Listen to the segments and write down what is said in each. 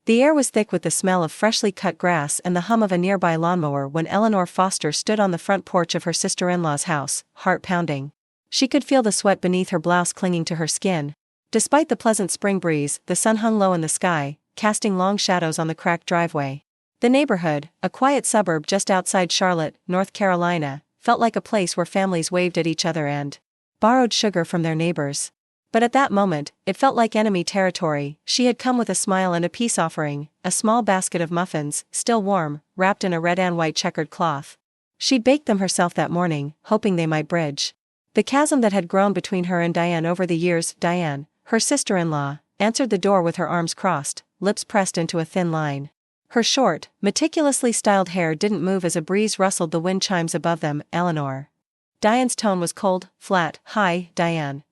The air was thick with the smell of freshly cut grass and the hum of a nearby lawnmower when Eleanor Foster stood on the front porch of her sister-in-law's house, heart pounding. She could feel the sweat beneath her blouse clinging to her skin. Despite the pleasant spring breeze, the sun hung low in the sky, casting long shadows on the cracked driveway. The neighborhood, a quiet suburb just outside Charlotte, North Carolina, felt like a place where families waved at each other and borrowed sugar from their neighbors. But at that moment, it felt like enemy territory. She had come with a smile and a peace offering, a small basket of muffins, still warm, wrapped in a red and white checkered cloth. She'd baked them herself that morning, hoping they might bridge the chasm that had grown between her and Diane over the years. Diane, her sister-in-law, answered the door with her arms crossed, lips pressed into a thin line. Her short, meticulously styled hair didn't move as a breeze rustled the wind chimes above them. Eleanor. Diane's tone was cold, flat. Hi, Diane.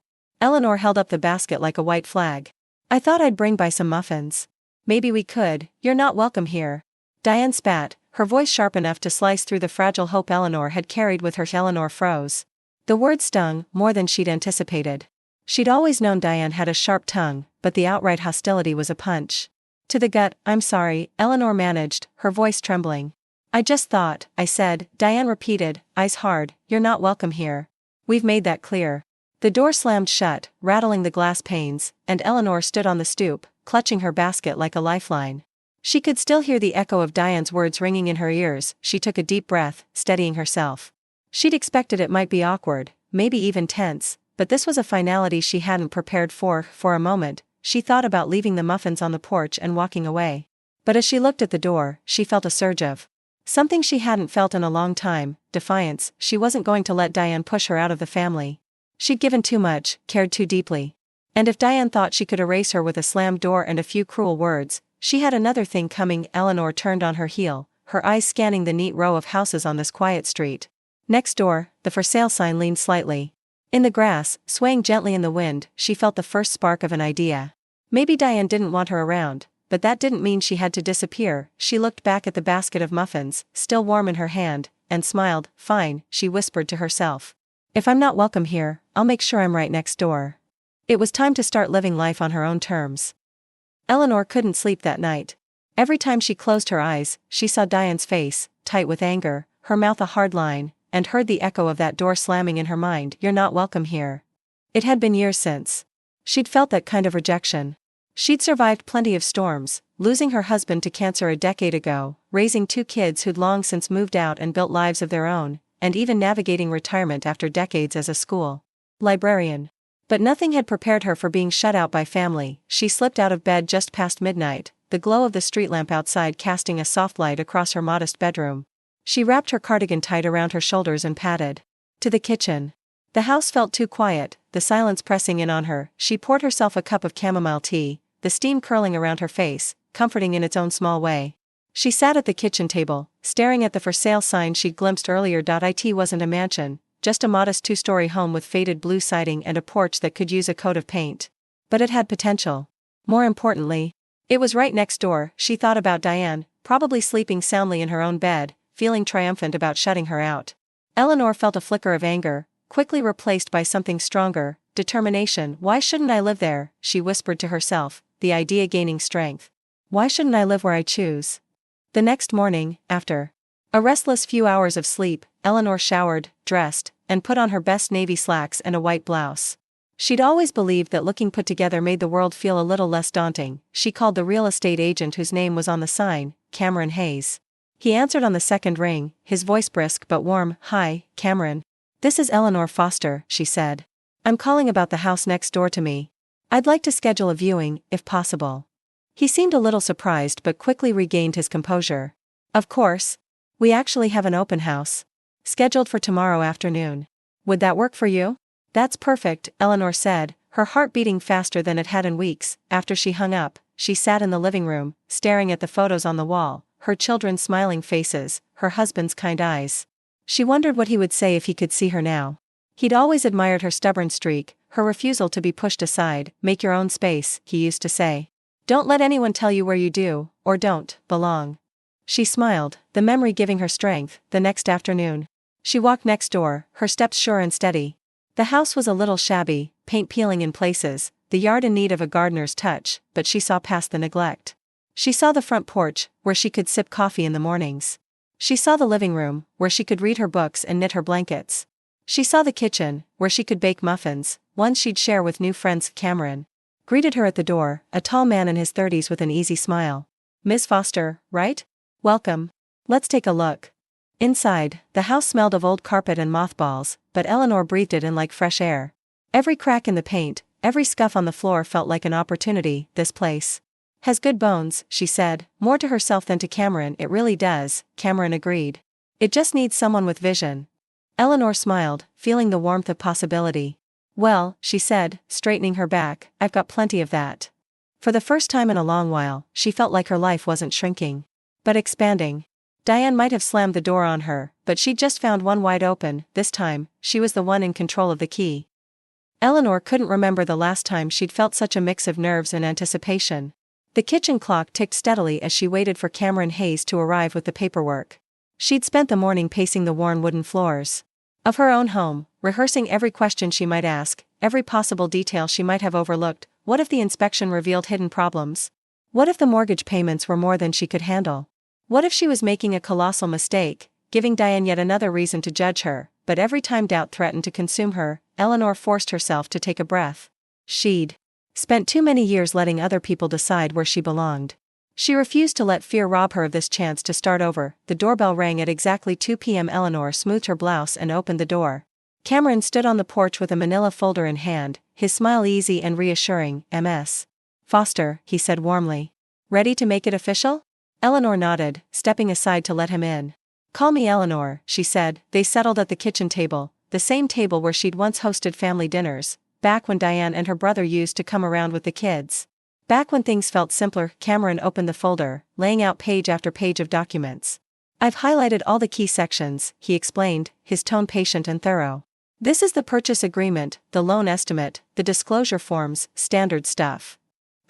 Eleanor held up the basket like a white flag. I thought I'd bring by some muffins. Maybe we could. You're not welcome here. Diane spat, her voice sharp enough to slice through the fragile hope Eleanor had carried with her. Eleanor froze. The words stung, more than she'd anticipated. She'd always known Diane had a sharp tongue, but the outright hostility was a punch to the gut. I'm sorry, Eleanor managed, her voice trembling. I just thought, I said, Diane repeated, eyes hard, you're not welcome here. We've made that clear. The door slammed shut, rattling the glass panes, and Eleanor stood on the stoop, clutching her basket like a lifeline. She could still hear the echo of Diane's words ringing in her ears. She took a deep breath, steadying herself. She'd expected it might be awkward, maybe even tense, but this was a finality she hadn't prepared for. For a moment, she thought about leaving the muffins on the porch and walking away. But as she looked at the door, she felt a surge of something she hadn't felt in a long time, defiance. She wasn't going to let Diane push her out of the family. She'd given too much, cared too deeply. And if Diane thought she could erase her with a slammed door and a few cruel words, she had another thing coming. Eleanor turned on her heel, her eyes scanning the neat row of houses on this quiet street. Next door, the for sale sign leaned slightly. In the grass, swaying gently in the wind, she felt the first spark of an idea. Maybe Diane didn't want her around, but that didn't mean she had to disappear. She looked back at the basket of muffins, still warm in her hand, and smiled. Fine, she whispered to herself. If I'm not welcome here, I'll make sure I'm right next door. It was time to start living life on her own terms. Eleanor couldn't sleep that night. Every time she closed her eyes, she saw Diane's face, tight with anger, her mouth a hard line, and heard the echo of that door slamming in her mind. You're not welcome here. It had been years since she'd felt that kind of rejection. She'd survived plenty of storms, losing her husband to cancer a decade ago, raising 2 kids who'd long since moved out and built lives of their own, and even navigating retirement after decades as a school librarian. But nothing had prepared her for being shut out by family. She slipped out of bed just past midnight, the glow of the street lamp outside casting a soft light across her modest bedroom. She wrapped her cardigan tight around her shoulders and padded to the kitchen. The house felt too quiet, the silence pressing in on her. She poured herself a cup of chamomile tea, the steam curling around her face, comforting in its own small way. She sat at the kitchen table, staring at the for sale sign she'd glimpsed earlier. It wasn't a mansion, just a modest 2-story home with faded blue siding and a porch that could use a coat of paint. But it had potential. More importantly, it was right next door. She thought about Diane, probably sleeping soundly in her own bed, feeling triumphant about shutting her out. Eleanor felt a flicker of anger, quickly replaced by something stronger, determination. Why shouldn't I live there? She whispered to herself, the idea gaining strength. Why shouldn't I live where I choose? The next morning, after a restless few hours of sleep, Eleanor showered, dressed, and put on her best navy slacks and a white blouse. She'd always believed that looking put together made the world feel a little less daunting. She called the real estate agent whose name was on the sign, Cameron Hayes. He answered on the second ring, his voice brisk but warm. Hi, Cameron. This is Eleanor Foster, she said. I'm calling about the house next door to me. I'd like to schedule a viewing, if possible. He seemed a little surprised but quickly regained his composure. Of course. We actually have an open house scheduled for tomorrow afternoon. Would that work for you? That's perfect, Eleanor said, her heart beating faster than it had in weeks. After she hung up, she sat in the living room, staring at the photos on the wall, her children's smiling faces, her husband's kind eyes. She wondered what he would say if he could see her now. He'd always admired her stubborn streak, her refusal to be pushed aside. Make your own space, he used to say. Don't let anyone tell you where you do, or don't, belong. She smiled, the memory giving her strength. The next afternoon, she walked next door, her steps sure and steady. The house was a little shabby, paint peeling in places, the yard in need of a gardener's touch, but she saw past the neglect. She saw the front porch, where she could sip coffee in the mornings. She saw the living room, where she could read her books and knit her blankets. She saw the kitchen, where she could bake muffins, ones she'd share with new friends. Cameron greeted her at the door, a tall man in his 30s with an easy smile. "Miss Foster, right? Welcome. Let's take a look." Inside, the house smelled of old carpet and mothballs, but Eleanor breathed it in like fresh air. Every crack in the paint, every scuff on the floor felt like an opportunity. "This place has good bones," she said, more to herself than to Cameron. "It really does," Cameron agreed. "It just needs someone with vision." Eleanor smiled, feeling the warmth of possibility. "Well," she said, straightening her back, "I've got plenty of that." For the first time in a long while, she felt like her life wasn't shrinking, but expanding. Diane might have slammed the door on her, but she'd just found one wide open. This time, she was the one in control of the key. Eleanor couldn't remember the last time she'd felt such a mix of nerves and anticipation. The kitchen clock ticked steadily as she waited for Cameron Hayes to arrive with the paperwork. She'd spent the morning pacing the worn wooden floors of her own home, rehearsing every question she might ask, every possible detail she might have overlooked. What if the inspection revealed hidden problems? What if the mortgage payments were more than she could handle? What if she was making a colossal mistake, giving Diane yet another reason to judge her? But every time doubt threatened to consume her, Eleanor forced herself to take a breath. She'd spent too many years letting other people decide where she belonged. She refused to let fear rob her of this chance to start over. The doorbell rang at exactly 2 p.m. Eleanor smoothed her blouse and opened the door. Cameron stood on the porch with a manila folder in hand, his smile easy and reassuring. "Ms. Foster," he said warmly. "Ready to make it official?" Eleanor nodded, stepping aside to let him in. "Call me Eleanor," she said. They settled at the kitchen table, the same table where she'd once hosted family dinners, back when Diane and her brother used to come around with the kids. Back when things felt simpler. Cameron opened the folder, laying out page after page of documents. "I've highlighted all the key sections," he explained, his tone patient and thorough. "This is the purchase agreement, the loan estimate, the disclosure forms, standard stuff."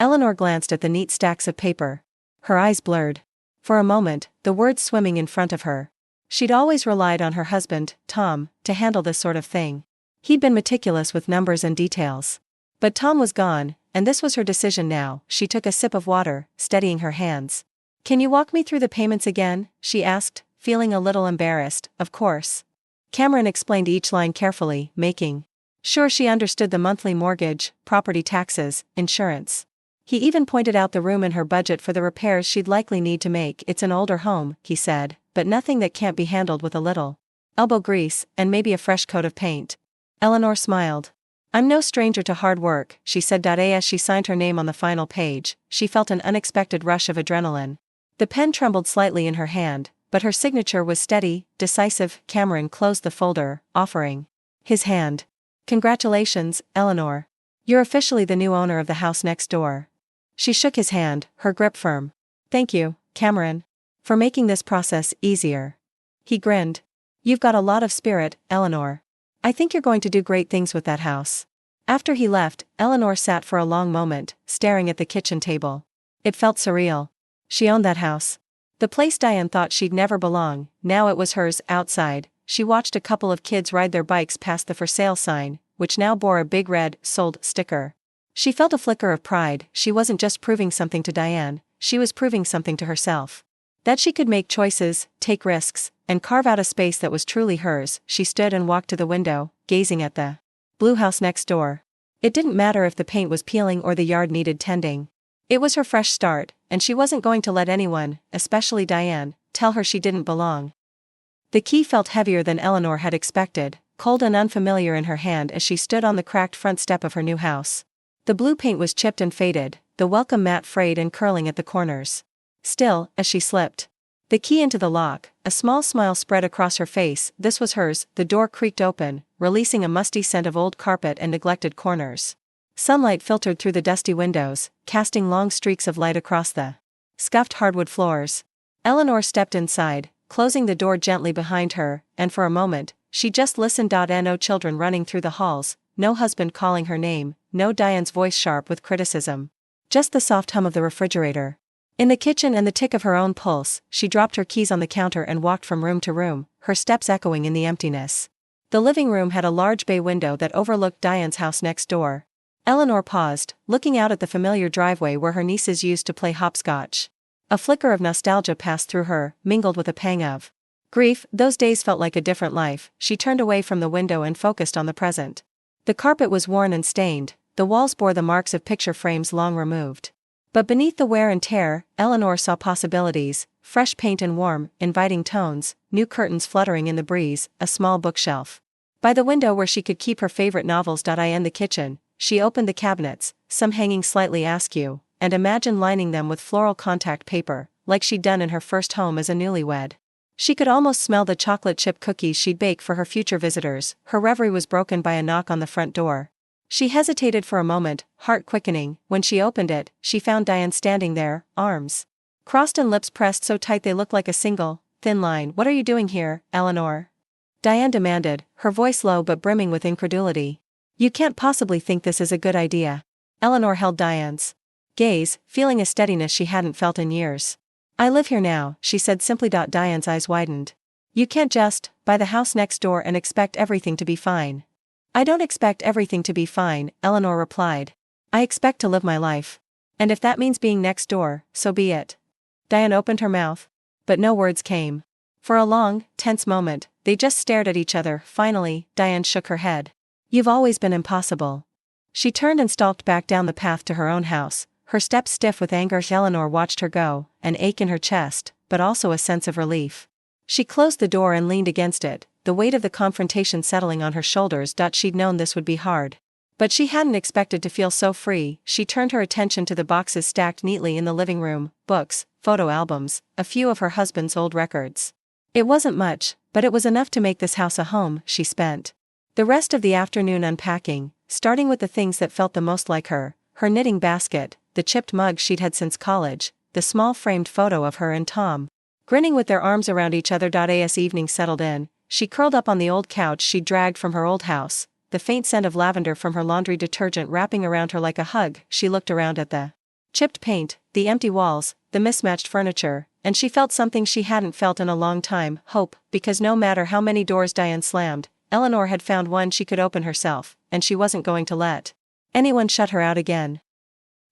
Eleanor glanced at the neat stacks of paper. Her eyes blurred. For a moment, the words swimming in front of her. She'd always relied on her husband, Tom, to handle this sort of thing. He'd been meticulous with numbers and details. But Tom was gone, and this was her decision now. She took a sip of water, steadying her hands. "Can you walk me through the payments again?" she asked, feeling a little embarrassed. "Of course." Cameron explained each line carefully, making sure she understood the monthly mortgage, property taxes, insurance. He even pointed out the room in her budget for the repairs she'd likely need to make. "It's an older home," he said, "but nothing that can't be handled with a little elbow grease, and maybe a fresh coat of paint." Eleanor smiled. "I'm no stranger to hard work," she said. As she signed her name on the final page, she felt an unexpected rush of adrenaline. The pen trembled slightly in her hand, but her signature was steady, decisive. Cameron closed the folder, offering his hand. "Congratulations, Eleanor. You're officially the new owner of the house next door." She shook his hand, her grip firm. "Thank you, Cameron, for making this process easier." He grinned. "You've got a lot of spirit, Eleanor. I think you're going to do great things with that house." After he left, Eleanor sat for a long moment, staring at the kitchen table. It felt surreal. She owned that house. The place Diane thought she'd never belong, now it was hers. Outside, she watched a couple of kids ride their bikes past the for sale sign, which now bore a big red, sold sticker. She felt a flicker of pride. She wasn't just proving something to Diane, she was proving something to herself. That she could make choices, take risks, and carve out a space that was truly hers. She stood and walked to the window, gazing at the blue house next door. It didn't matter if the paint was peeling or the yard needed tending. It was her fresh start, and she wasn't going to let anyone, especially Diane, tell her she didn't belong. The key felt heavier than Eleanor had expected, cold and unfamiliar in her hand as she stood on the cracked front step of her new house. The blue paint was chipped and faded, the welcome mat frayed and curling at the corners. Still, as she slipped the key into the lock, a small smile spread across her face. This was hers. The door creaked open, releasing a musty scent of old carpet and neglected corners. Sunlight filtered through the dusty windows, casting long streaks of light across the scuffed hardwood floors. Eleanor stepped inside, closing the door gently behind her, and for a moment, she just listened. No children running through the halls, no husband calling her name, no Diane's voice sharp with criticism. Just the soft hum of the refrigerator in the kitchen and the tick of her own pulse. She dropped her keys on the counter and walked from room to room, her steps echoing in the emptiness. The living room had a large bay window that overlooked Diane's house next door. Eleanor paused, looking out at the familiar driveway where her nieces used to play hopscotch. A flicker of nostalgia passed through her, mingled with a pang of grief. Those days felt like a different life. She turned away from the window and focused on the present. The carpet was worn and stained, the walls bore the marks of picture frames long removed. But beneath the wear and tear, Eleanor saw possibilities: fresh paint and warm, inviting tones, new curtains fluttering in the breeze, a small bookshelf by the window where she could keep her favorite novels. In the kitchen, she opened the cabinets, some hanging slightly askew, and imagined lining them with floral contact paper, like she'd done in her first home as a newlywed. She could almost smell the chocolate chip cookies she'd bake for her future visitors. Her reverie was broken by a knock on the front door. She hesitated for a moment, heart quickening. When she opened it, she found Diane standing there, arms crossed and lips pressed so tight they looked like a single, thin line. "What are you doing here, Eleanor?" Diane demanded, her voice low but brimming with incredulity. "You can't possibly think this is a good idea." Eleanor held Diane's gaze, feeling a steadiness she hadn't felt in years. "I live here now," she said simply. Diane's eyes widened. "You can't just buy the house next door and expect everything to be fine." "I don't expect everything to be fine," Eleanor replied. "I expect to live my life. And if that means being next door, so be it." Diane opened her mouth, but no words came. For a long, tense moment, they just stared at each other. Finally, Diane shook her head. "You've always been impossible." She turned and stalked back down the path to her own house, her steps stiff with anger. Eleanor watched her go, an ache in her chest, but also a sense of relief. She closed the door and leaned against it, the weight of the confrontation settling on her shoulders. She'd known this would be hard, but she hadn't expected to feel so free. She turned her attention to the boxes stacked neatly in the living room: books, photo albums, a few of her husband's old records. It wasn't much, but it was enough to make this house a home. She spent the rest of the afternoon unpacking, starting with the things that felt the most like her: her knitting basket, the chipped mug she'd had since college, the small framed photo of her and Tom grinning with their arms around each other. As evening settled in, she curled up on the old couch she'd dragged from her old house, the faint scent of lavender from her laundry detergent wrapping around her like a hug. She looked around at the chipped paint, the empty walls, the mismatched furniture, and she felt something she hadn't felt in a long time: hope, because no matter how many doors Diane slammed, Eleanor had found one she could open herself, and she wasn't going to let anyone shut her out again.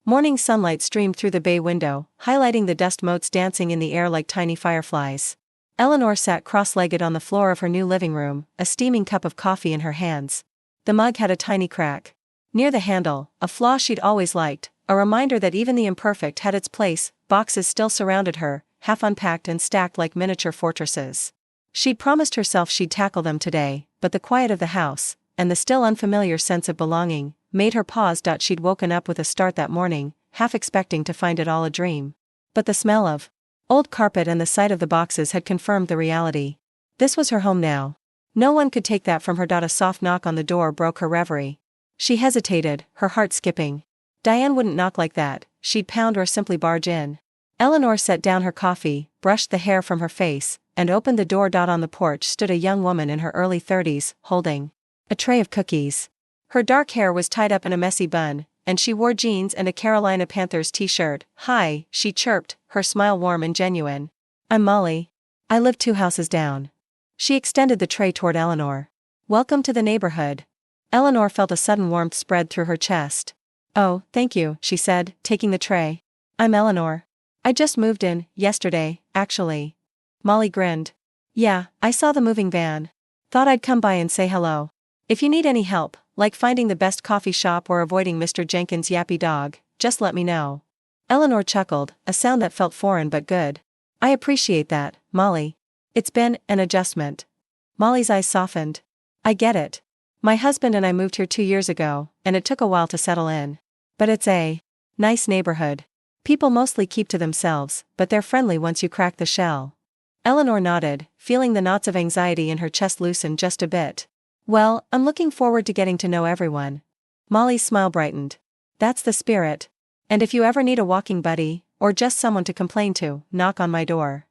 Morning sunlight streamed through the bay window, highlighting the dust motes dancing in the air like tiny fireflies. Eleanor sat cross-legged on the floor of her new living room, a steaming cup of coffee in her hands. The mug had a tiny crack near the handle, a flaw she'd always liked, a reminder that even the imperfect had its place. Boxes still surrounded her, half unpacked and stacked like miniature fortresses. She'd promised herself she'd tackle them today, but the quiet of the house, and the still unfamiliar sense of belonging, made her pause. She'd woken up with a start that morning, half expecting to find it all a dream. But the smell of old carpet and the sight of the boxes had confirmed the reality. This was her home now. No one could take that from her. A soft knock on the door broke her reverie. She hesitated, her heart skipping. Diane wouldn't knock like that. She'd pound or simply barge in. Eleanor set down her coffee, brushed the hair from her face, and opened the door. On the porch stood a young woman in her early 30s, holding a tray of cookies. Her dark hair was tied up in a messy bun, and she wore jeans and a Carolina Panthers t-shirt. "Hi," she chirped, her smile warm and genuine. "I'm Molly. I live 2 houses down." She extended the tray toward Eleanor. "Welcome to the neighborhood." Eleanor felt a sudden warmth spread through her chest. "Oh, thank you," she said, taking the tray. "I'm Eleanor. I just moved in, yesterday, actually." Molly grinned. "Yeah, I saw the moving van. Thought I'd come by and say hello. If you need any help, like finding the best coffee shop or avoiding Mr. Jenkins' yappy dog, just let me know." Eleanor chuckled, a sound that felt foreign but good. "I appreciate that, Molly. It's been an adjustment." Molly's eyes softened. "I get it. My husband and I moved here 2 years ago, and it took a while to settle in. But it's a nice neighborhood. People mostly keep to themselves, but they're friendly once you crack the shell." Eleanor nodded, feeling the knots of anxiety in her chest loosen just a bit. "Well, I'm looking forward to getting to know everyone." Molly's smile brightened. "That's the spirit. And if you ever need a walking buddy, or just someone to complain to, knock on my door."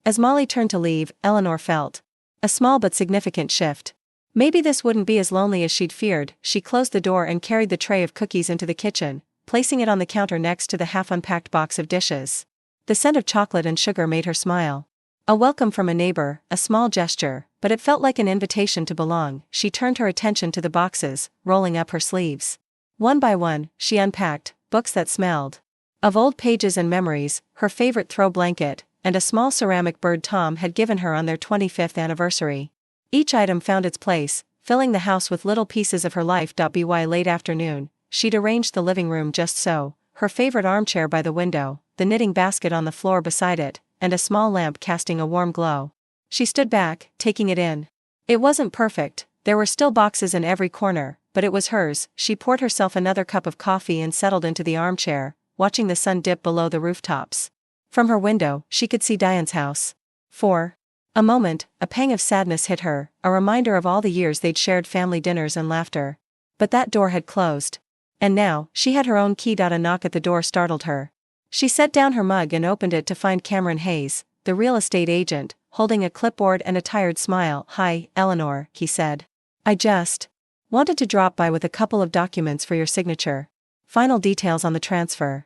As Molly turned to leave, Eleanor felt a small but significant shift. Maybe this wouldn't be as lonely as she'd feared. She closed the door and carried the tray of cookies into the kitchen, placing it on the counter next to the half-unpacked box of dishes. The scent of chocolate and sugar made her smile. A welcome from a neighbor, a small gesture, but it felt like an invitation to belong. She turned her attention to the boxes, rolling up her sleeves. One by one, she unpacked books that smelled Of old pages and memories, her favorite throw blanket, and a small ceramic bird Tom had given her on their 25th anniversary. Each item found its place, filling the house with little pieces of her life. By late afternoon, she'd arranged the living room just so, her favorite armchair by the window, the knitting basket on the floor beside it, and a small lamp casting a warm glow. She stood back, taking it in. It wasn't perfect, there were still boxes in every corner, but it was hers. She poured herself another cup of coffee and settled into the armchair, watching the sun dip below the rooftops. From her window, she could see Diane's house. For a moment, a pang of sadness hit her, a reminder of all the years they'd shared family dinners and laughter. But that door had closed. And now, she had her own key. A knock at the door startled her. She set down her mug and opened it to find Cameron Hayes, the real estate agent, holding a clipboard and a tired smile. "Hi, Eleanor," he said. "I just wanted to drop by with a couple of documents for your signature. Final details on the transfer."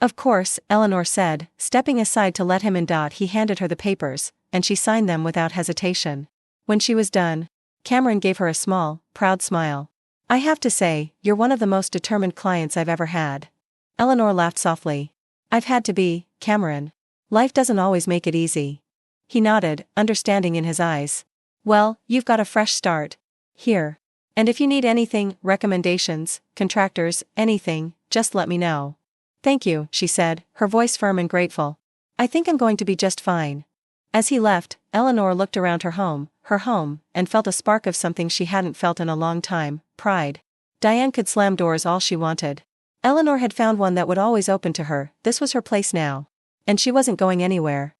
"Of course," Eleanor said, stepping aside to let him in. He handed her the papers, and she signed them without hesitation. When she was done, Cameron gave her a small, proud smile. "I have to say, you're one of the most determined clients I've ever had." Eleanor laughed softly. "I've had to be, Cameron. Life doesn't always make it easy." He nodded, understanding in his eyes. "Well, you've got a fresh start here. And if you need anything, recommendations, contractors, anything, just let me know." "Thank you," she said, her voice firm and grateful. "I think I'm going to be just fine." As he left, Eleanor looked around her home, and felt a spark of something she hadn't felt in a long time: pride. Diane could slam doors all she wanted. Eleanor had found one that would always open to her. This was her place now. And she wasn't going anywhere.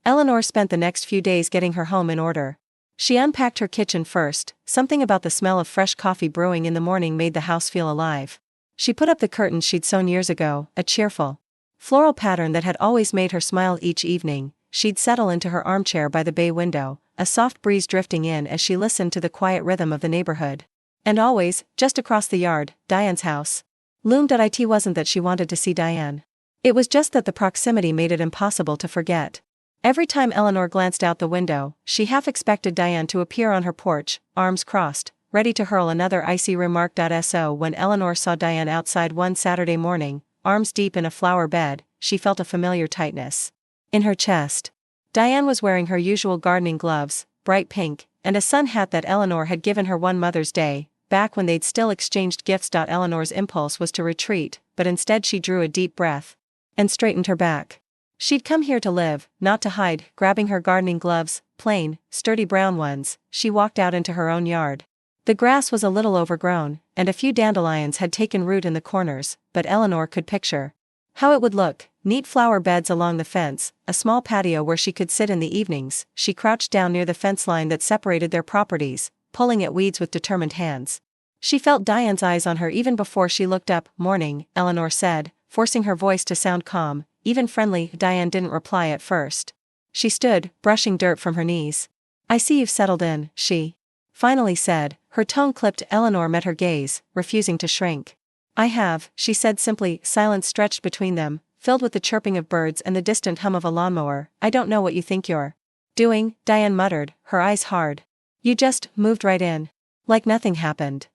Eleanor spent the next few days getting her home in order. She unpacked her kitchen first. Something about the smell of fresh coffee brewing in the morning made the house feel alive. She put up the curtains she'd sewn years ago, a cheerful floral pattern that had always made her smile. Each evening, she'd settle into her armchair by the bay window, a soft breeze drifting in as she listened to the quiet rhythm of the neighborhood. And always, just across the yard, Diane's house loomed. It wasn't that she wanted to see Diane. It was just that the proximity made it impossible to forget. Every time Eleanor glanced out the window, she half expected Diane to appear on her porch, arms crossed, ready to hurl another icy remark. So when Eleanor saw Diane outside one Saturday morning, arms deep in a flower bed, she felt a familiar tightness in her chest. Diane was wearing her usual gardening gloves, bright pink, and a sun hat that Eleanor had given her one Mother's Day, back when they'd still exchanged gifts. Eleanor's impulse was to retreat, but instead she drew a deep breath and straightened her back. She'd come here to live, not to hide. Grabbing her gardening gloves, plain, sturdy brown ones, she walked out into her own yard. The grass was a little overgrown, and a few dandelions had taken root in the corners, but Eleanor could picture how it would look: neat flower beds along the fence, a small patio where she could sit in the evenings. She crouched down near the fence line that separated their properties, pulling at weeds with determined hands. She felt Diane's eyes on her even before she looked up. "Morning," Eleanor said, forcing her voice to sound calm, even friendly. Diane didn't reply at first. She stood, brushing dirt from her knees. "I see you've settled in," she finally said, her tone clipped. Eleanor met her gaze, refusing to shrink. "I have," she said simply. Silence stretched between them, filled with the chirping of birds and the distant hum of a lawnmower. "I don't know what you think you're doing," Diane muttered, her eyes hard. "You just moved right in. Like nothing happened."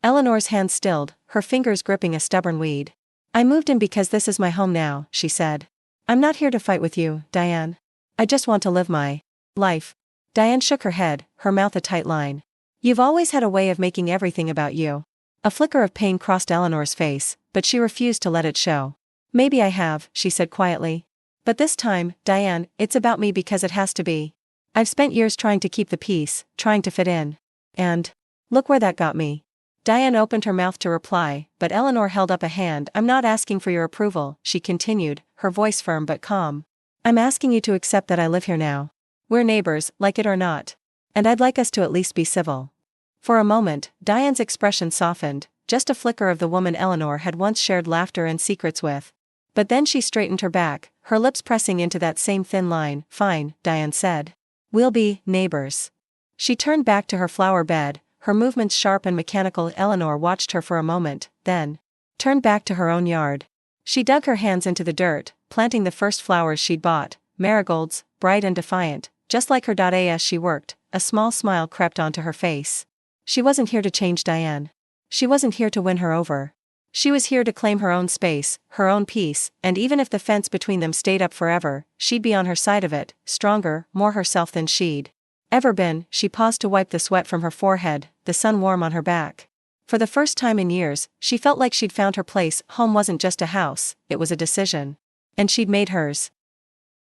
Eleanor's hands stilled, her fingers gripping a stubborn weed. "I moved in because this is my home now," she said. "I'm not here to fight with you, Diane. I just want to live my life." Diane shook her head, her mouth a tight line. "You've always had a way of making everything about you." A flicker of pain crossed Eleanor's face, but she refused to let it show. "Maybe I have," she said quietly. "But this time, Diane, it's about me because it has to be. I've spent years trying to keep the peace, trying to fit in. And look where that got me." Diane opened her mouth to reply, but Eleanor held up a hand. "I'm not asking for your approval," she continued, her voice firm but calm. "I'm asking you to accept that I live here now. We're neighbors, like it or not. And I'd like us to at least be civil." For a moment, Diane's expression softened, just a flicker of the woman Eleanor had once shared laughter and secrets with. But then she straightened her back, her lips pressing into that same thin line. "Fine," Diane said. "We'll be neighbors." She turned back to her flower bed, her movements sharp and mechanical. Eleanor watched her for a moment, then turned back to her own yard. She dug her hands into the dirt, planting the first flowers she'd bought, marigolds, bright and defiant, just like her. As she worked, a small smile crept onto her face. She wasn't here to change Diane. She wasn't here to win her over. She was here to claim her own space, her own peace, and even if the fence between them stayed up forever, she'd be on her side of it, stronger, more herself than she'd ever been. She paused to wipe the sweat from her forehead, the sun warm on her back. For the first time in years, she felt like she'd found her place. Home wasn't just a house, it was a decision. And she'd made hers.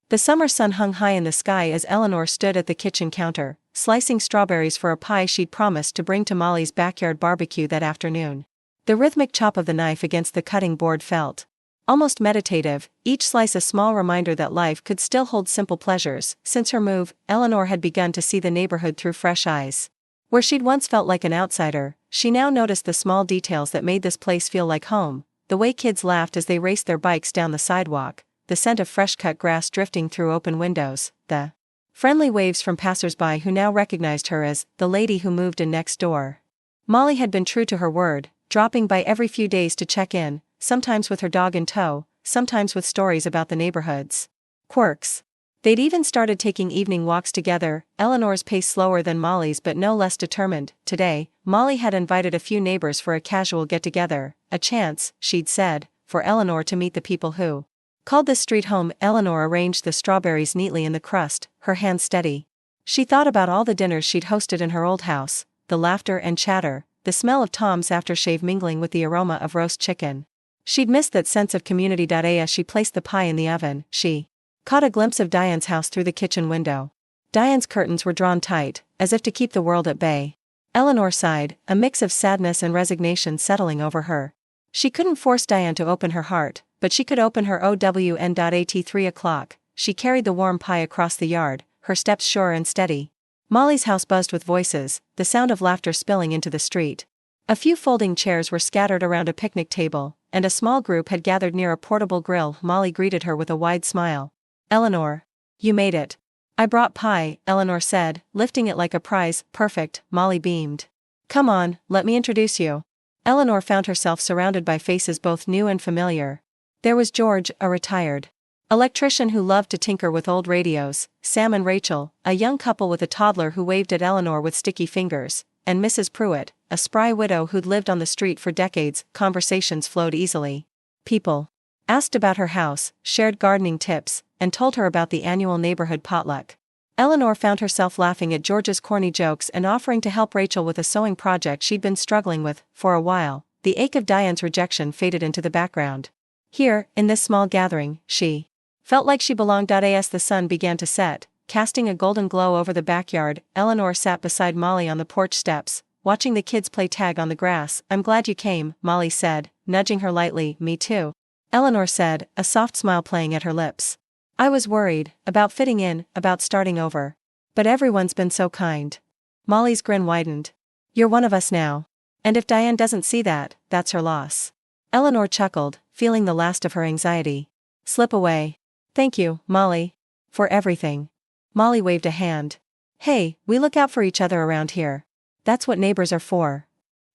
The summer sun hung high in the sky as Eleanor stood at the kitchen counter, slicing strawberries for a pie she'd promised to bring to Molly's backyard barbecue that afternoon. The rhythmic chop of the knife against the cutting board felt almost meditative, each slice a small reminder that life could still hold simple pleasures. Since her move, Eleanor had begun to see the neighborhood through fresh eyes. Where she'd once felt like an outsider, she now noticed the small details that made this place feel like home, the way kids laughed as they raced their bikes down the sidewalk, the scent of fresh-cut grass drifting through open windows, the friendly waves from passers-by who now recognized her as the lady who moved in next door. Molly had been true to her word, dropping by every few days to check in, sometimes with her dog in tow, sometimes with stories about the neighborhood's quirks. They'd even started taking evening walks together, Eleanor's pace slower than Molly's but no less determined. Today, Molly had invited a few neighbors for a casual get-together, a chance, she'd said, for Eleanor to meet the people who called this street home. Eleanor arranged the strawberries neatly in the crust, her hands steady. She thought about all the dinners she'd hosted in her old house, the laughter and chatter, the smell of Tom's aftershave mingling with the aroma of roast chicken. She'd missed that sense of community. As she placed the pie in the oven, she caught a glimpse of Diane's house through the kitchen window. Diane's curtains were drawn tight, as if to keep the world at bay. Eleanor sighed, a mix of sadness and resignation settling over her. She couldn't force Diane to open her heart, but she could open her own. At 3 o'clock, she carried the warm pie across the yard, her steps sure and steady. Molly's house buzzed with voices, the sound of laughter spilling into the street. A few folding chairs were scattered around a picnic table, and a small group had gathered near a portable grill. Molly greeted her with a wide smile. "Eleanor. You made it." "I brought pie," Eleanor said, lifting it like a prize. "Perfect," Molly beamed. "Come on, let me introduce you." Eleanor found herself surrounded by faces both new and familiar. There was George, a retired electrician who loved to tinker with old radios, Sam and Rachel, a young couple with a toddler who waved at Eleanor with sticky fingers, and Mrs. Pruitt, a spry widow who'd lived on the street for decades. Conversations flowed easily. People asked about her house, shared gardening tips, and told her about the annual neighborhood potluck. Eleanor found herself laughing at George's corny jokes and offering to help Rachel with a sewing project she'd been struggling with for a while. The ache of Diane's rejection faded into the background. Here, in this small gathering, she felt like she belonged. As the sun began to set, casting a golden glow over the backyard, Eleanor sat beside Molly on the porch steps, watching the kids play tag on the grass. "I'm glad you came," Molly said, nudging her lightly. "Me too," Eleanor said, a soft smile playing at her lips. "I was worried, about fitting in, about starting over. But everyone's been so kind." Molly's grin widened. "You're one of us now. And if Diane doesn't see that, that's her loss." Eleanor chuckled, feeling the last of her anxiety slip away. "Thank you, Molly. For everything." Molly waved a hand. "Hey, we look out for each other around here. That's what neighbors are for."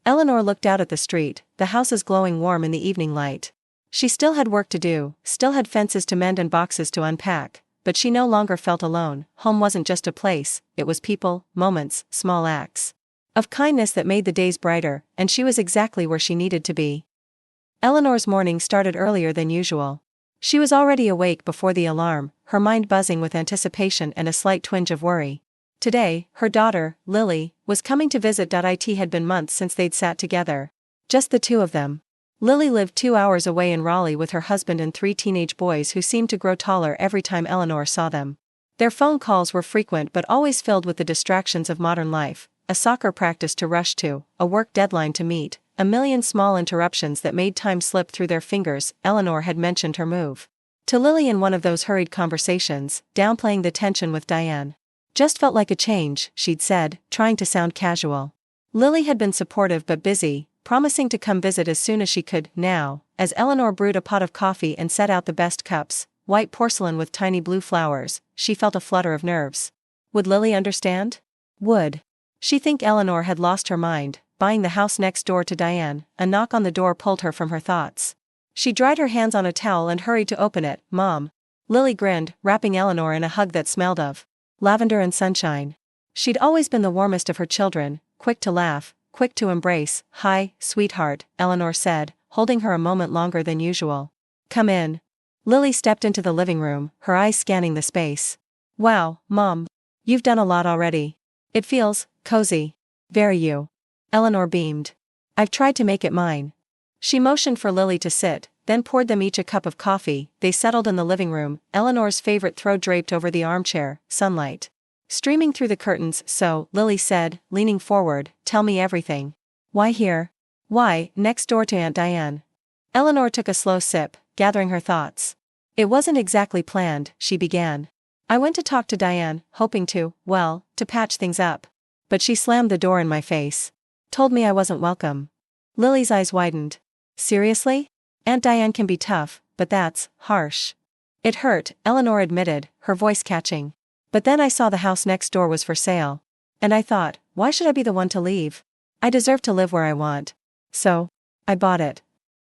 Eleanor looked out at the street, the houses glowing warm in the evening light. She still had work to do, still had fences to mend and boxes to unpack, but she no longer felt alone. Home wasn't just a place, it was people, moments, small acts of kindness that made the days brighter, and she was exactly where she needed to be. Eleanor's morning started earlier than usual. She was already awake before the alarm, her mind buzzing with anticipation and a slight twinge of worry. Today, her daughter, Lily, was coming to visit. It had been months since they'd sat together. Just the two of them. Lily lived 2 hours away in Raleigh with her husband and 3 teenage boys who seemed to grow taller every time Eleanor saw them. Their phone calls were frequent but always filled with the distractions of modern life, a soccer practice to rush to, a work deadline to meet, a million small interruptions that made time slip through their fingers. Eleanor had mentioned her move to Lily in one of those hurried conversations, downplaying the tension with Diane. "Just felt like a change," she'd said, trying to sound casual. Lily had been supportive but busy, promising to come visit as soon as she could. Now, as Eleanor brewed a pot of coffee and set out the best cups, white porcelain with tiny blue flowers, she felt a flutter of nerves. Would Lily understand? Would she think Eleanor had lost her mind, buying the house next door to Diane? A knock on the door pulled her from her thoughts. She dried her hands on a towel and hurried to open it. "Mom." Lily grinned, wrapping Eleanor in a hug that smelled of lavender and sunshine. She'd always been the warmest of her children, quick to laugh, quick to embrace. "Hi, sweetheart," Eleanor said, holding her a moment longer than usual. "Come in." Lily stepped into the living room, her eyes scanning the space. "Wow, Mom. You've done a lot already. It feels cozy." "Very you." Eleanor beamed. "I've tried to make it mine." She motioned for Lily to sit, then poured them each a cup of coffee. They settled in the living room, Eleanor's favorite throw draped over the armchair, sunlight streaming through the curtains. "So," Lily said, leaning forward, "tell me everything. Why here? Why, next door to Aunt Diane?" Eleanor took a slow sip, gathering her thoughts. "It wasn't exactly planned," she began. "I went to talk to Diane, hoping to patch things up. But she slammed the door in my face. Told me I wasn't welcome." Lily's eyes widened. "Seriously? Aunt Diane can be tough, but that's harsh." "It hurt," Eleanor admitted, her voice catching. "But then I saw the house next door was for sale. And I thought, why should I be the one to leave? I deserve to live where I want. So, I bought it."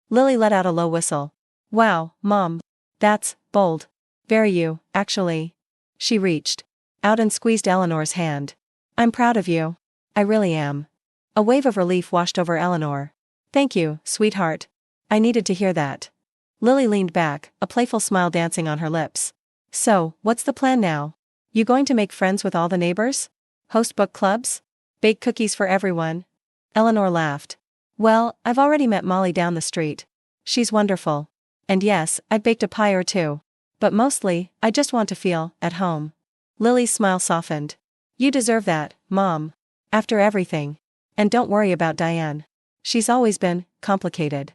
Lily let out a low whistle. "Wow, Mom. That's bold. Very you, actually." She reached out and squeezed Eleanor's hand. "I'm proud of you. I really am." A wave of relief washed over Eleanor. "Thank you, sweetheart. I needed to hear that." Lily leaned back, a playful smile dancing on her lips. "So, what's the plan now? You going to make friends with all the neighbors? Host book clubs? Bake cookies for everyone?" Eleanor laughed. "Well, I've already met Molly down the street. She's wonderful. And yes, I've baked a pie or two. But mostly, I just want to feel at home." Lily's smile softened. "You deserve that, Mom. After everything. And don't worry about Diane. She's always been complicated."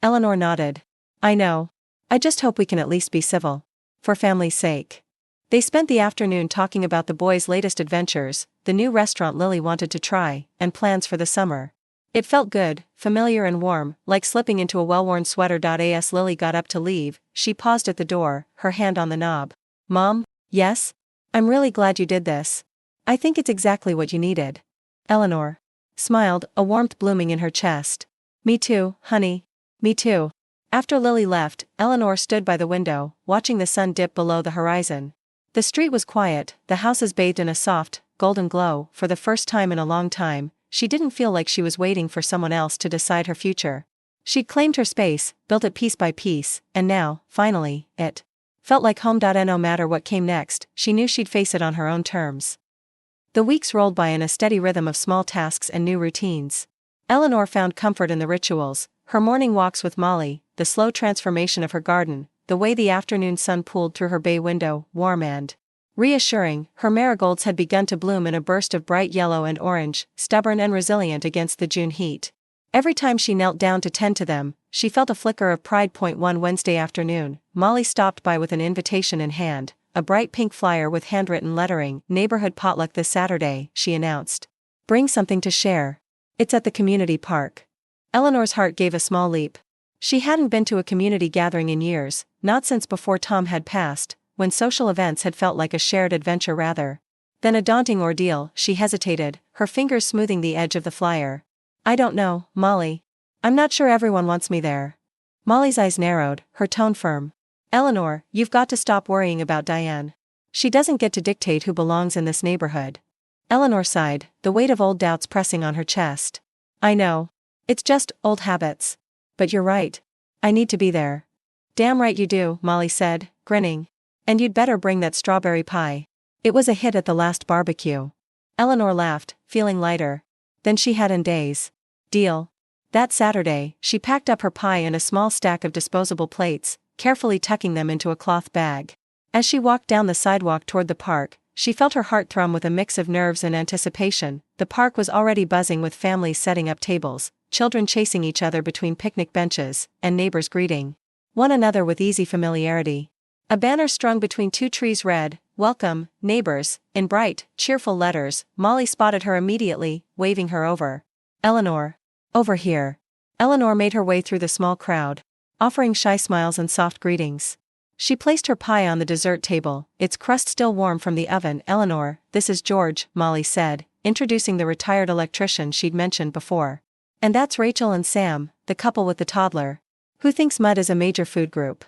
Eleanor nodded. "I know. I just hope we can at least be civil. For family's sake." They spent the afternoon talking about the boys' latest adventures, the new restaurant Lily wanted to try, and plans for the summer. It felt good, familiar and warm, like slipping into a well-worn sweater. As Lily got up to leave, she paused at the door, her hand on the knob. "Mom?" "Yes? I'm really glad you did this. I think it's exactly what you needed." Eleanor smiled, a warmth blooming in her chest. "Me too, honey. Me too." After Lily left, Eleanor stood by the window, watching the sun dip below the horizon. The street was quiet, the houses bathed in a soft, golden glow. For the first time in a long time, she didn't feel like she was waiting for someone else to decide her future. She'd claimed her space, built it piece by piece, and now, finally, it felt like home. And no matter what came next, she knew she'd face it on her own terms. The weeks rolled by in a steady rhythm of small tasks and new routines. Eleanor found comfort in the rituals, her morning walks with Molly, the slow transformation of her garden, the way the afternoon sun pooled through her bay window, warm and reassuring. Her marigolds had begun to bloom in a burst of bright yellow and orange, stubborn and resilient against the June heat. Every time she knelt down to tend to them, she felt a flicker of pride. One Wednesday afternoon, Molly stopped by with an invitation in hand, a bright pink flyer with handwritten lettering. "Neighborhood potluck this Saturday," she announced. "Bring something to share. It's at the community park." Eleanor's heart gave a small leap. She hadn't been to a community gathering in years, not since before Tom had passed, when social events had felt like a shared adventure rather than a daunting ordeal. She hesitated, her fingers smoothing the edge of the flyer. "I don't know, Molly. I'm not sure everyone wants me there." Molly's eyes narrowed, her tone firm. "Eleanor, you've got to stop worrying about Diane. She doesn't get to dictate who belongs in this neighborhood." Eleanor sighed, the weight of old doubts pressing on her chest. "I know. It's just old habits. But you're right. I need to be there." "Damn right you do," Molly said, grinning. "And you'd better bring that strawberry pie. It was a hit at the last barbecue." Eleanor laughed, feeling lighter than she had in days. "Deal." That Saturday, she packed up her pie in a small stack of disposable plates, carefully tucking them into a cloth bag. As she walked down the sidewalk toward the park, she felt her heart thrum with a mix of nerves and anticipation. The park was already buzzing with families setting up tables, children chasing each other between picnic benches, and neighbors greeting one another with easy familiarity. A banner strung between two trees read, "Welcome, neighbors," in bright, cheerful letters. Molly spotted her immediately, waving her over. "Eleanor. Over here." Eleanor made her way through the small crowd, offering shy smiles and soft greetings. She placed her pie on the dessert table, its crust still warm from the oven. "Eleanor, this is George," Molly said, introducing the retired electrician she'd mentioned before. "And that's Rachel and Sam, the couple with the toddler. Who thinks mud is a major food group?"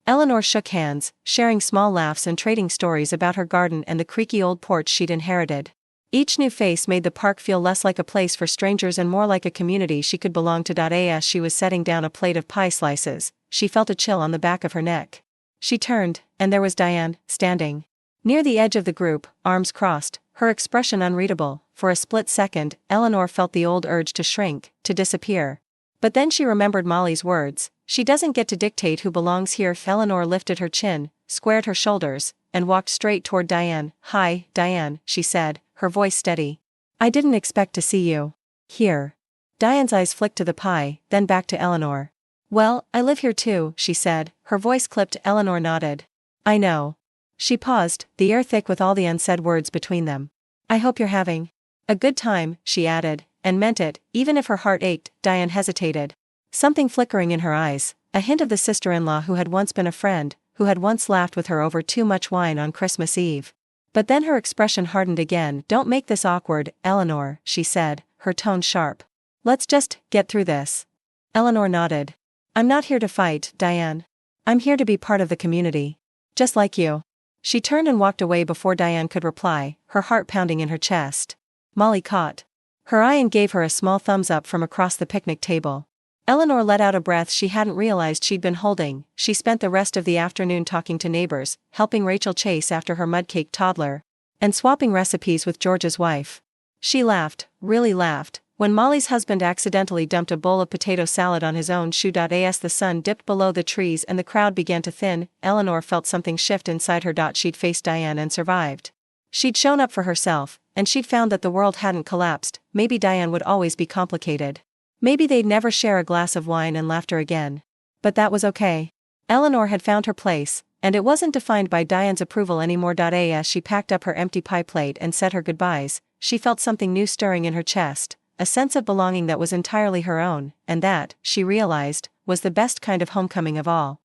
Eleanor shook hands, sharing small laughs and trading stories about her garden and the creaky old porch she'd inherited. Each new face made the park feel less like a place for strangers and more like a community she could belong to. As she was setting down a plate of pie slices, she felt a chill on the back of her neck. She turned, and there was Diane, standing near the edge of the group, arms crossed, her expression unreadable. For a split second, Eleanor felt the old urge to shrink, to disappear. But then she remembered Molly's words, "She doesn't get to dictate who belongs here." Eleanor lifted her chin, squared her shoulders, and walked straight toward Diane. "Hi, Diane," she said, her voice steady. "I didn't expect to see you here." Diane's eyes flicked to the pie, then back to Eleanor. "Well, I live here too," she said, her voice clipped. Eleanor nodded. "I know." She paused, the air thick with all the unsaid words between them. "I hope you're having a good time," she added, and meant it, even if her heart ached. Diane hesitated. Something flickering in her eyes, a hint of the sister-in-law who had once been a friend, who had once laughed with her over too much wine on Christmas Eve. But then her expression hardened again. "Don't make this awkward, Eleanor," she said, her tone sharp. "Let's just get through this." Eleanor nodded. "I'm not here to fight, Diane. I'm here to be part of the community. Just like you." She turned and walked away before Diane could reply, her heart pounding in her chest. Molly caught her eye and gave her a small thumbs up from across the picnic table. Eleanor let out a breath she hadn't realized she'd been holding. She spent the rest of the afternoon talking to neighbors, helping Rachel chase after her mudcake toddler, and swapping recipes with George's wife. She laughed, really laughed, when Molly's husband accidentally dumped a bowl of potato salad on his own shoe. As the sun dipped below the trees and the crowd began to thin, Eleanor felt something shift inside her. She'd faced Diane and survived. She'd shown up for herself, and she'd found that the world hadn't collapsed. Maybe Diane would always be complicated. Maybe they'd never share a glass of wine and laughter again. But that was okay. Eleanor had found her place, and it wasn't defined by Diane's approval anymore. As she packed up her empty pie plate and said her goodbyes, she felt something new stirring in her chest, a sense of belonging that was entirely her own, and that, she realized, was the best kind of homecoming of all.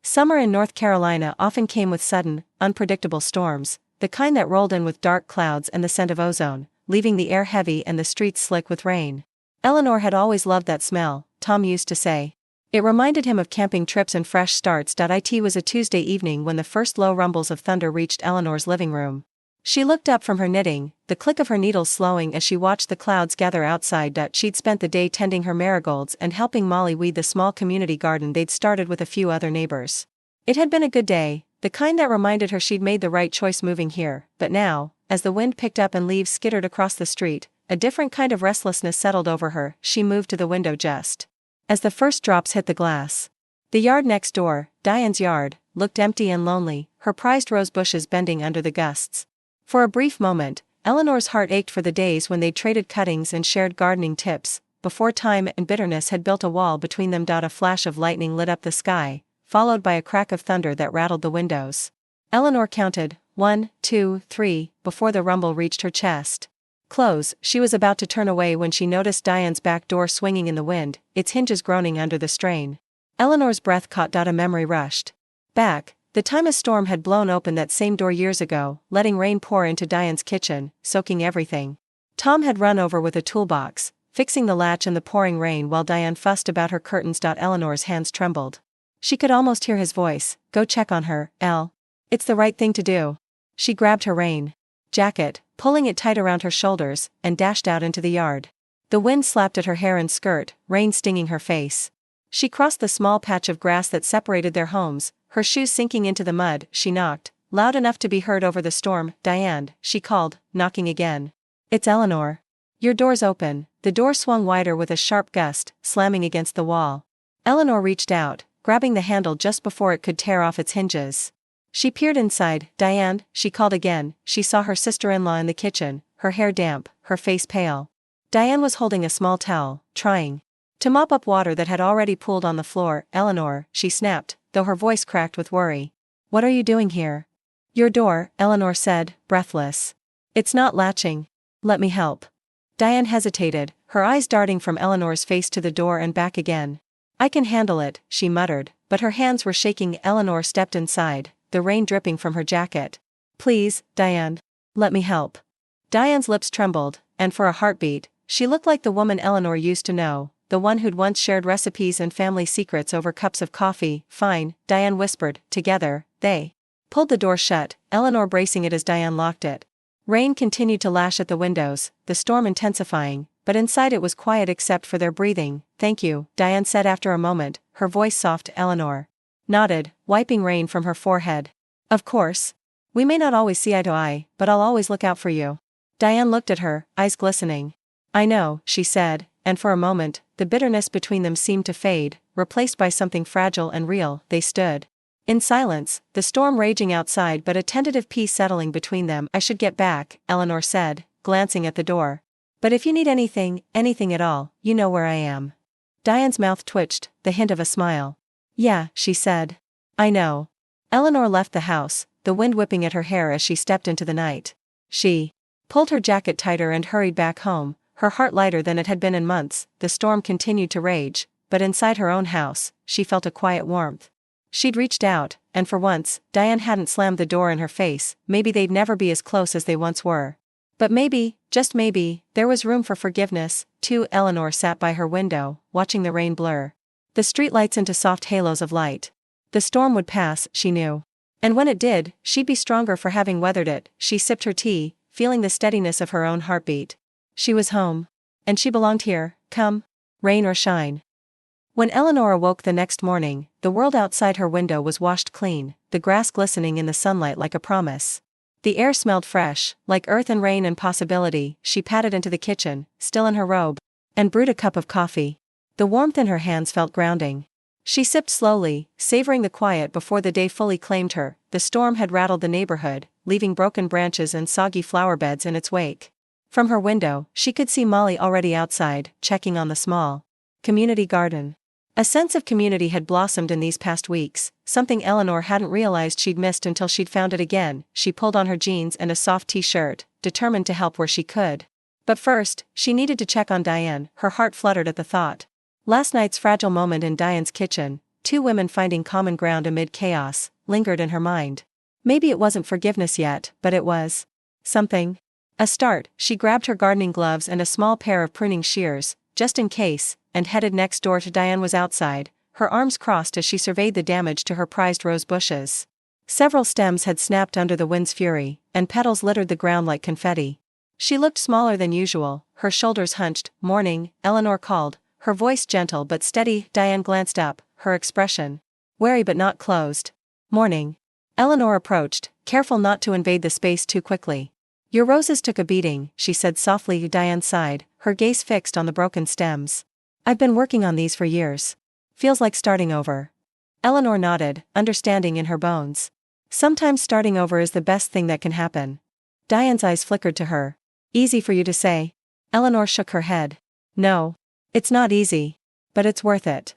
Summer in North Carolina often came with sudden, unpredictable storms, the kind that rolled in with dark clouds and the scent of ozone, leaving the air heavy and the streets slick with rain. Eleanor had always loved that smell, Tom used to say. It reminded him of camping trips and fresh starts. It was a Tuesday evening when the first low rumbles of thunder reached Eleanor's living room. She looked up from her knitting, the click of her needles slowing as she watched the clouds gather outside. She'd spent the day tending her marigolds and helping Molly weed the small community garden they'd started with a few other neighbors. It had been a good day, the kind that reminded her she'd made the right choice moving here, but now, as the wind picked up and leaves skittered across the street, a different kind of restlessness settled over her. She moved to the window just as the first drops hit the glass. The yard next door, Diane's yard, looked empty and lonely, her prized rose bushes bending under the gusts. For a brief moment, Eleanor's heart ached for the days when they'd traded cuttings and shared gardening tips, before time and bitterness had built a wall between them. A flash of lightning lit up the sky, followed by a crack of thunder that rattled the windows. Eleanor counted, 1, 2, 3, before the rumble reached her chest. Close. She was about to turn away when she noticed Diane's back door swinging in the wind, its hinges groaning under the strain. Eleanor's breath caught. A memory rushed back. The time a storm had blown open that same door years ago, letting rain pour into Diane's kitchen, soaking everything. Tom had run over with a toolbox, fixing the latch in the pouring rain while Diane fussed about her curtains. Eleanor's hands trembled. She could almost hear his voice. "Go check on her, Elle. It's the right thing to do." She grabbed her rain jacket, pulling it tight around her shoulders, and dashed out into the yard. The wind slapped at her hair and skirt, rain stinging her face. She crossed the small patch of grass that separated their homes, her shoes sinking into the mud. She knocked, loud enough to be heard over the storm. "Diane," she called, knocking again. "It's Eleanor. Your door's open." The door swung wider with a sharp gust, slamming against the wall. Eleanor reached out, grabbing the handle just before it could tear off its hinges. She peered inside. "Diane," she called again. She saw her sister-in-law in the kitchen, her hair damp, her face pale. Diane was holding a small towel, trying to mop up water that had already pooled on the floor. "Eleanor," she snapped, though her voice cracked with worry. "What are you doing here?" "Your door," Eleanor said, breathless. "It's not latching. Let me help." Diane hesitated, her eyes darting from Eleanor's face to the door and back again. "I can handle it," she muttered, but her hands were shaking. Eleanor stepped inside, the rain dripping from her jacket. "Please, Diane. Let me help." Diane's lips trembled, and for a heartbeat, she looked like the woman Eleanor used to know, the one who'd once shared recipes and family secrets over cups of coffee. "Fine," Diane whispered. Together, they pulled the door shut, Eleanor bracing it as Diane locked it. Rain continued to lash at the windows, the storm intensifying, but inside it was quiet except for their breathing. "Thank you," Diane said after a moment, her voice soft. Eleanor nodded, wiping rain from her forehead. "Of course. We may not always see eye to eye, but I'll always look out for you." Diane looked at her, eyes glistening. "I know," she said, and for a moment, the bitterness between them seemed to fade, replaced by something fragile and real. They stood in silence, the storm raging outside but a tentative peace settling between them. "I should get back," Eleanor said, glancing at the door. "But if you need anything at all, you know where I am." Diane's mouth twitched, the hint of a smile. "Yeah," she said. "I know." Eleanor left the house, the wind whipping at her hair as she stepped into the night. She pulled her jacket tighter and hurried back home, her heart lighter than it had been in months. The storm continued to rage, but inside her own house, she felt a quiet warmth. She'd reached out, and for once, Diane hadn't slammed the door in her face. Maybe they'd never be as close as they once were. But maybe, just maybe, there was room for forgiveness, too. Eleanor sat by her window, watching the rain blur the streetlights into soft halos of light. The storm would pass, she knew. And when it did, she'd be stronger for having weathered it. She sipped her tea, feeling the steadiness of her own heartbeat. She was home. And she belonged here, come rain or shine. When Eleanor awoke the next morning, the world outside her window was washed clean, the grass glistening in the sunlight like a promise. The air smelled fresh, like earth and rain and possibility. She padded into the kitchen, still in her robe, and brewed a cup of coffee. The warmth in her hands felt grounding. She sipped slowly, savoring the quiet before the day fully claimed her. The storm had rattled the neighborhood, leaving broken branches and soggy flower beds in its wake. From her window, she could see Molly already outside, checking on the small community garden. A sense of community had blossomed in these past weeks, something Eleanor hadn't realized she'd missed until she'd found it again. She pulled on her jeans and a soft t-shirt, determined to help where she could. But first, she needed to check on Diane. Her heart fluttered at the thought. Last night's fragile moment in Diane's kitchen, two women finding common ground amid chaos, lingered in her mind. Maybe it wasn't forgiveness yet, but it was something. A start. She grabbed her gardening gloves and a small pair of pruning shears, just in case, and headed next door to Diane was outside, her arms crossed as she surveyed the damage to her prized rose bushes. Several stems had snapped under the wind's fury, and petals littered the ground like confetti. She looked smaller than usual, her shoulders hunched. "Morning," Eleanor called, her voice gentle but steady. Diane glanced up, her expression wary but not closed. "Morning." Eleanor approached, careful not to invade the space too quickly. "Your roses took a beating," she said softly. Diane sighed, her gaze fixed on the broken stems. "I've been working on these for years. Feels like starting over." Eleanor nodded, understanding in her bones. Sometimes starting over is the best thing that can happen. Diane's eyes flickered to her. "Easy for you to say." Eleanor shook her head. "No. It's not easy. But it's worth it."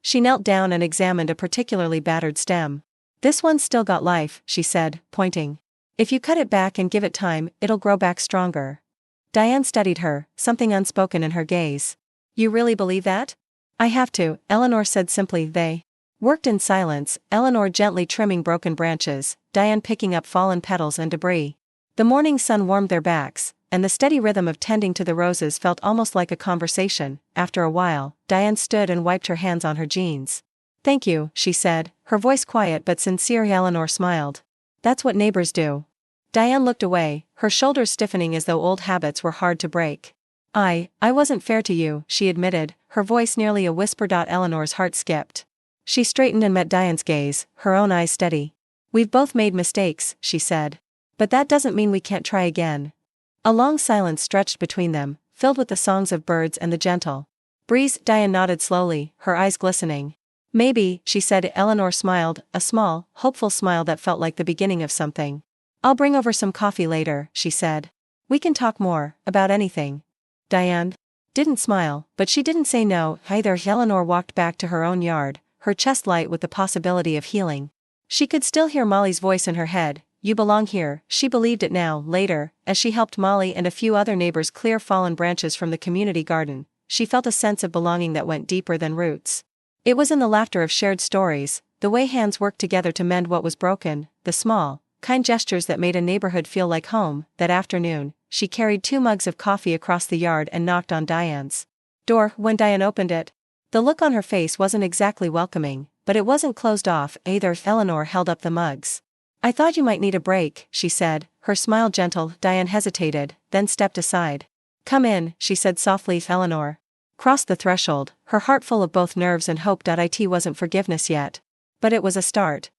She knelt down and examined a particularly battered stem. "This one's still got life," she said, pointing. "If you cut it back and give it time, it'll grow back stronger." Diane studied her, something unspoken in her gaze. "You really believe that?" "I have to," Eleanor said simply. They worked in silence, Eleanor gently trimming broken branches, Diane picking up fallen petals and debris. The morning sun warmed their backs, and the steady rhythm of tending to the roses felt almost like a conversation. After a while, Diane stood and wiped her hands on her jeans. "Thank you," she said, her voice quiet but sincere. Eleanor smiled. "That's what neighbors do." Diane looked away, her shoulders stiffening as though old habits were hard to break. I wasn't fair to you," she admitted, her voice nearly a whisper. Eleanor's heart skipped. She straightened and met Diane's gaze, her own eyes steady. "We've both made mistakes," she said. "But that doesn't mean we can't try again." A long silence stretched between them, filled with the songs of birds and the gentle breeze. Diane nodded slowly, her eyes glistening. "Maybe," she said. Eleanor smiled, a small, hopeful smile that felt like the beginning of something. "I'll bring over some coffee later," she said. "We can talk more, about anything." Diane didn't smile, but she didn't say no either. Eleanor walked back to her own yard, her chest light with the possibility of healing. She could still hear Molly's voice in her head. "You belong here." She believed it now. Later, as she helped Molly and a few other neighbors clear fallen branches from the community garden, she felt a sense of belonging that went deeper than roots. It was in the laughter of shared stories, the way hands worked together to mend what was broken, the small, kind gestures that made a neighborhood feel like home. That afternoon, she carried 2 mugs of coffee across the yard and knocked on Diane's door. When Diane opened it, the look on her face wasn't exactly welcoming, but it wasn't closed off either. Eleanor held up the mugs. "I thought you might need a break," she said, her smile gentle. Diane hesitated, then stepped aside. "Come in," she said softly. Eleanor crossed the threshold, her heart full of both nerves and hope. It wasn't forgiveness yet. But it was a start.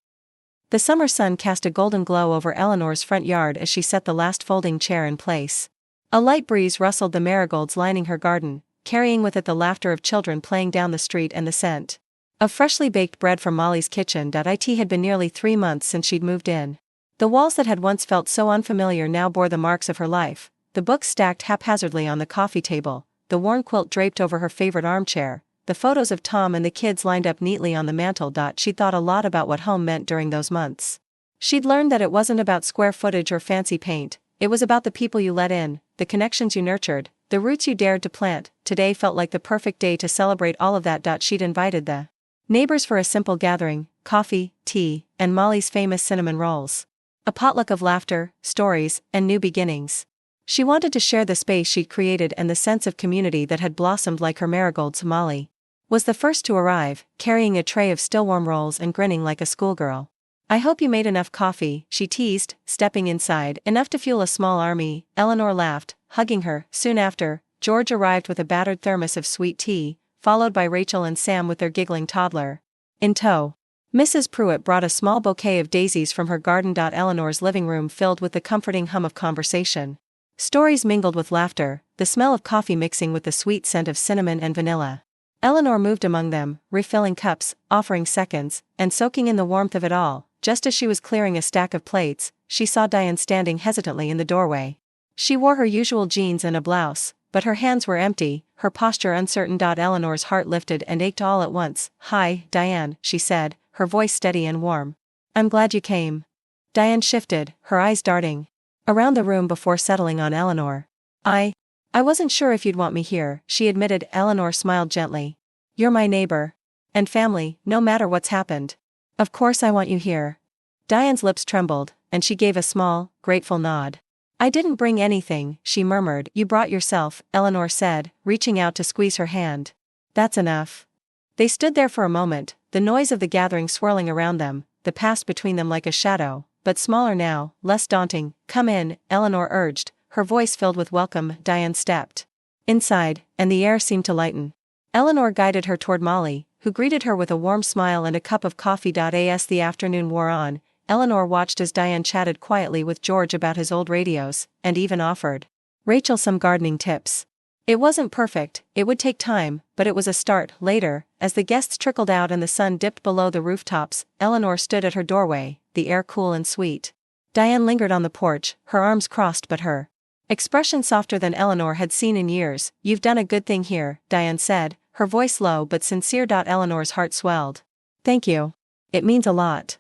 The summer sun cast a golden glow over Eleanor's front yard as she set the last folding chair in place. A light breeze rustled the marigolds lining her garden, carrying with it the laughter of children playing down the street and the scent of freshly baked bread from Molly's kitchen. It had been nearly 3 months since she'd moved in. The walls that had once felt so unfamiliar now bore the marks of her life, the books stacked haphazardly on the coffee table, the worn quilt draped over her favorite armchair, the photos of Tom and the kids lined up neatly on the mantel. She'd thought a lot about what home meant during those months. She'd learned that it wasn't about square footage or fancy paint, it was about the people you let in, the connections you nurtured, the roots you dared to plant. Today felt like the perfect day to celebrate all of that. She'd invited the neighbors for a simple gathering, coffee, tea, and Molly's famous cinnamon rolls. A potluck of laughter, stories, and new beginnings. She wanted to share the space she'd created and the sense of community that had blossomed like her marigolds. Molly was the first to arrive, carrying a tray of still warm rolls and grinning like a schoolgirl. "I hope you made enough coffee," she teased, stepping inside. "Enough to fuel a small army." Eleanor laughed, hugging her. Soon after, George arrived with a battered thermos of sweet tea, followed by Rachel and Sam with their giggling toddler in tow. Mrs. Pruitt brought a small bouquet of daisies from her garden. Eleanor's living room filled with the comforting hum of conversation. Stories mingled with laughter, the smell of coffee mixing with the sweet scent of cinnamon and vanilla. Eleanor moved among them, refilling cups, offering seconds, and soaking in the warmth of it all. Just as she was clearing a stack of plates, she saw Diane standing hesitantly in the doorway. She wore her usual jeans and a blouse, but her hands were empty, her posture uncertain. Eleanor's heart lifted and ached all at once. "Hi, Diane," she said, her voice steady and warm. "I'm glad you came." Diane shifted, her eyes darting around the room before settling on Eleanor. I wasn't sure if you'd want me here," she admitted. Eleanor smiled gently. "You're my neighbor. And family, no matter what's happened. Of course I want you here." Diane's lips trembled, and she gave a small, grateful nod. "I didn't bring anything," she murmured. "You brought yourself," Eleanor said, reaching out to squeeze her hand. "That's enough." They stood there for a moment, the noise of the gathering swirling around them, the past between them like a shadow, but smaller now, less daunting. "Come in," Eleanor urged, her voice filled with welcome. Diane stepped inside, and the air seemed to lighten. Eleanor guided her toward Molly, who greeted her with a warm smile and a cup of coffee. As the afternoon wore on, Eleanor watched as Diane chatted quietly with George about his old radios, and even offered Rachel some gardening tips. It wasn't perfect, it would take time, but it was a start. Later, as the guests trickled out and the sun dipped below the rooftops, Eleanor stood at her doorway, the air cool and sweet. Diane lingered on the porch, her arms crossed but her expression softer than Eleanor had seen in years. "You've done a good thing here," Diane said, her voice low but sincere. Eleanor's heart swelled. "Thank you. It means a lot."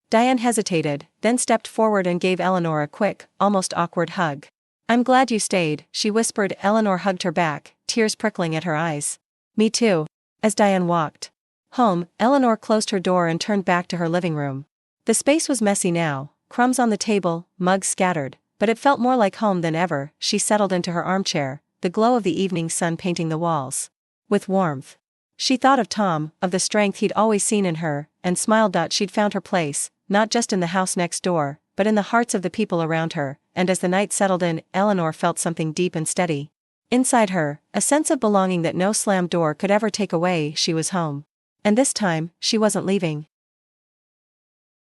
Diane hesitated, then stepped forward and gave Eleanor a quick, almost awkward hug. "I'm glad you stayed," she whispered. Eleanor hugged her back, tears prickling at her eyes. "Me too." As Diane walked home, Eleanor closed her door and turned back to her living room. The space was messy now, crumbs on the table, mugs scattered, but it felt more like home than ever. She settled into her armchair, the glow of the evening sun painting the walls with warmth. She thought of Tom, of the strength he'd always seen in her, and smiled. She'd found her place, not just in the house next door, but in the hearts of the people around her. And as the night settled in, Eleanor felt something deep and steady inside her, a sense of belonging that no slammed door could ever take away. She was home. And this time, she wasn't leaving.